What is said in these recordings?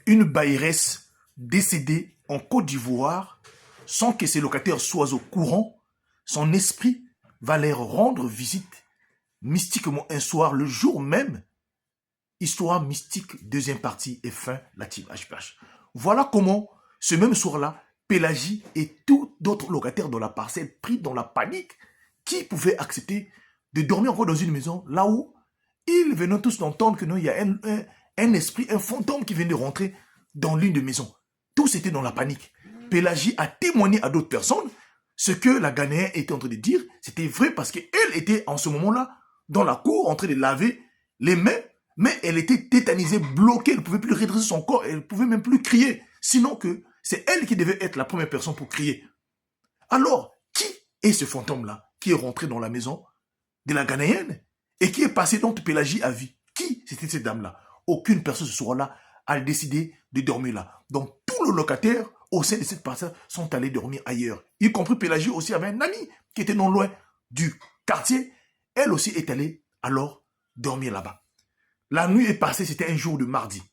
une bailleresse décédée en Côte d'Ivoire sans que ses locataires soient au courant. Son esprit va leur rendre visite mystiquement un soir, le jour même. Histoire mystique, deuxième partie et fin, la team HPH. Voilà comment, ce même soir-là, Pélagie et tous d'autres locataires de la parcelle, pris dans la panique, qui pouvaient accepter de dormir encore dans une maison, là où ils venaient tous d'entendre que non, il y a un esprit, un fantôme qui vient de rentrer dans l'une des maisons. Tous étaient dans la panique. Pélagie a témoigné à d'autres personnes ce que la Ghanéenne était en train de dire. C'était vrai parce qu'elle était en ce moment-là dans la cour en train de laver les mains, mais elle était tétanisée, bloquée, elle ne pouvait plus redresser son corps, elle ne pouvait même plus crier. Sinon que c'est elle qui devait être la première personne pour crier. Alors, qui est ce fantôme-là qui est rentré dans la maison de la Ghanéenne et qui est passé donc Pélagie à vie? Qui c'était cette dame-là? Aucune personne ce soir-là a décidé de dormir là. Donc, tous les locataires au sein de cette parcelle sont allés dormir ailleurs. Y compris Pélagie aussi avait un ami qui était non loin du quartier. Elle aussi est allée alors dormir là-bas. La nuit est passée, c'était un jour de mardi.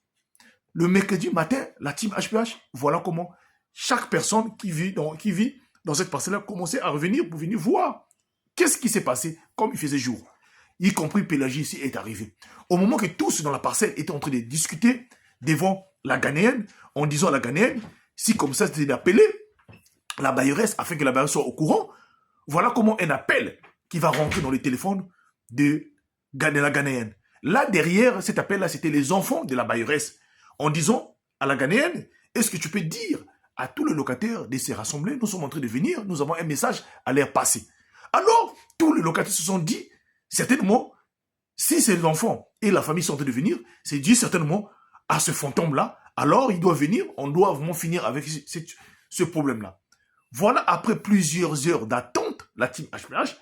Le mercredi matin, la team HPH, voilà comment chaque personne qui vit dans cette parcelle-là commençait à revenir pour venir voir qu'est-ce qui s'est passé comme il faisait jour. Y compris Pélagie ici est arrivé. Au moment que tous dans la parcelle étaient en train de discuter devant la Ghanéenne, en disant à la Ghanéenne, si comme ça c'était d'appeler la bailleresse afin que la bailleresse soit au courant, voilà comment un appel qui va rentrer dans le téléphone de la Ghanéenne. Là, derrière cet appel-là, c'était les enfants de la bailleresse. En disant à la Ghanéenne, est-ce que tu peux dire à tous les locataires de se rassembler, nous sommes en train de venir, nous avons un message à leur passer. Alors, tous les locataires se sont dit, certainement, si ces enfants et la famille sont en train de venir, c'est dit certainement à ce fantôme-là, alors il doit venir, on doit vraiment finir avec ce problème-là. Voilà, après plusieurs heures d'attente, la team HPH,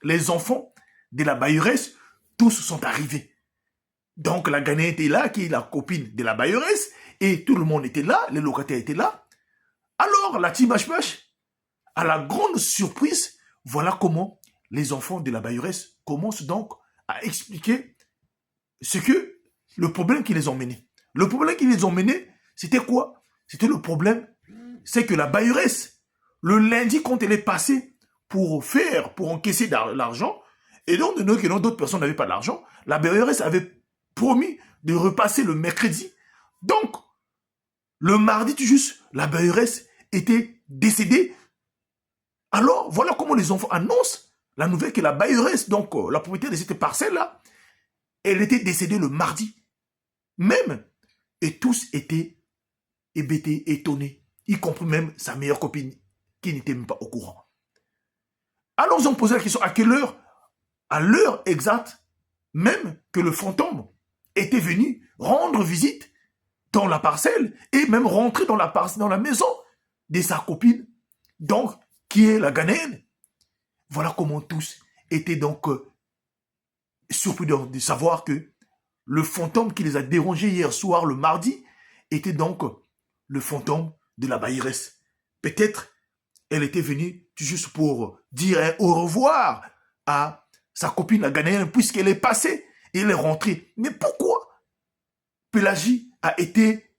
les enfants de la bailleresse, tous sont arrivés. Donc la Ghanéenne était là, qui est la copine de la bailleresse, et tout le monde était là, les locataires étaient là. Alors la team HPH, à la grande surprise, voilà comment les enfants de la bailleresse commencent donc à expliquer le problème qui les ont menés. Le problème qui les ont menés, c'était quoi? C'était le problème, c'est que la bailleresse, le lundi, quand elle est passée pour encaisser l'argent, et donc d'autres personnes n'avaient pas d'argent, la bailleresse avait promis de repasser le mercredi. Donc, le mardi, tout juste, la bailleresse était décédée. Alors, voilà comment les enfants annoncent la nouvelle que la bailleresse, donc la propriétaire de cette parcelle-là, elle était décédée le mardi. Même. Et tous étaient hébétés, étonnés, y compris même sa meilleure copine, qui n'était même pas au courant. Alors, ils ont posé la question, à quelle heure? À l'heure exacte, même que le fantôme était venu rendre visite dans la parcelle et même rentrer dans la maison de sa copine, donc, qui est la Ghanéenne. Voilà comment tous étaient donc surpris de savoir que le fantôme qui les a dérangés hier soir, le mardi, était donc le fantôme de la bailleresse. Peut-être elle était venue juste pour dire au revoir à sa copine la Ghanéenne puisqu'elle est passée et elle est rentrée. Mais pourquoi Pélagie a été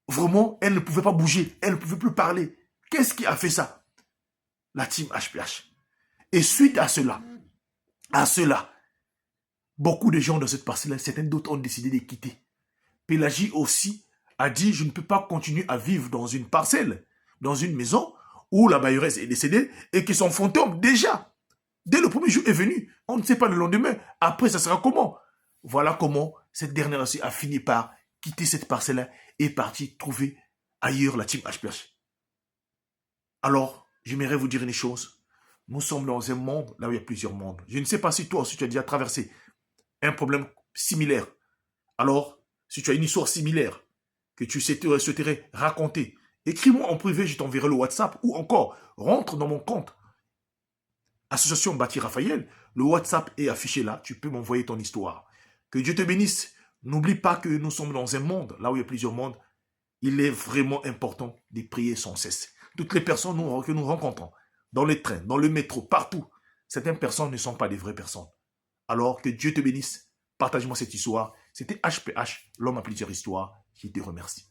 vraiment, elle ne pouvait pas bouger, elle ne pouvait plus parler. Qu'est-ce qui a fait ça? La team HPH. Et suite à cela, beaucoup de gens dans cette parcelle-là, certains d'autres ont décidé de quitter. Pélagie aussi a dit, je ne peux pas continuer à vivre dans une parcelle, dans une maison où la bailleresse est décédée et que son fantôme, déjà, dès le premier jour est venu. On ne sait pas le lendemain. Après, ça sera comment? Voilà comment cette dernière aussi a fini par quitter cette parcelle-là et partie trouver ailleurs la team HPH. Alors, j'aimerais vous dire une chose. Nous sommes dans un monde, là où il y a plusieurs mondes. Je ne sais pas si toi aussi tu as déjà traversé un problème similaire. Alors, si tu as une histoire similaire que tu souhaiterais raconter, écris-moi en privé, je t'enverrai le WhatsApp ou encore, rentre dans mon compte. Association Bâti Raphaël, le WhatsApp est affiché là, tu peux m'envoyer ton histoire. Que Dieu te bénisse. N'oublie pas que nous sommes dans un monde, là où il y a plusieurs mondes. Il est vraiment important de prier sans cesse. Toutes les personnes que nous rencontrons, dans les trains, dans le métro, partout, certaines personnes ne sont pas des vraies personnes. Alors que Dieu te bénisse. Partage-moi cette histoire. C'était HPH, l'homme à plusieurs histoires. Je te remercie.